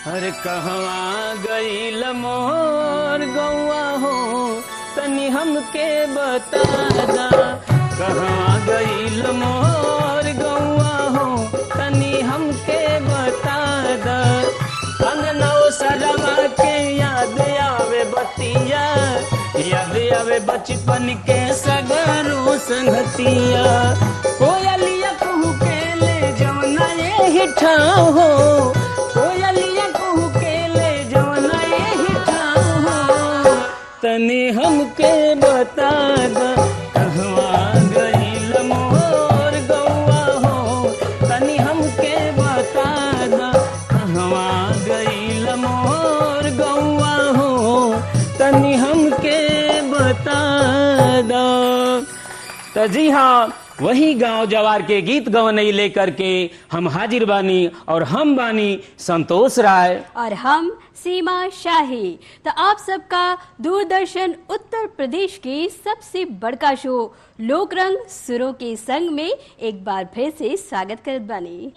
अरे कहवा गईल मोर गौआ हो तनी हमके बता दा। कहवा गईल मोर गौआ हो तनी हमके बता दा। अंगनौ सजवा के याद आवे बतिया, याद आवे बचपन के सगरो संगतिया। कोयलिया कहू के ले जवना ये ठाव हो, कोयलिया कहू के ले जवना ये ठाव हो तनी हमके बता दा। कहवा गईल मोर गौआ हो तनी हमके बता दा। कहवा गईल मोर गौआ हो तनी हमके बता दा। तो जी हाँ, वही गांव जवार के गीत गवनई लेकर के हम हाजिर बानी और हम बानी संतोष राय और हम सीमा शाही। तो आप सबका दूरदर्शन उत्तर प्रदेश के सबसे बड़का शो लोकरंग सुरों के संग में एक बार फिर से स्वागत करत बानी।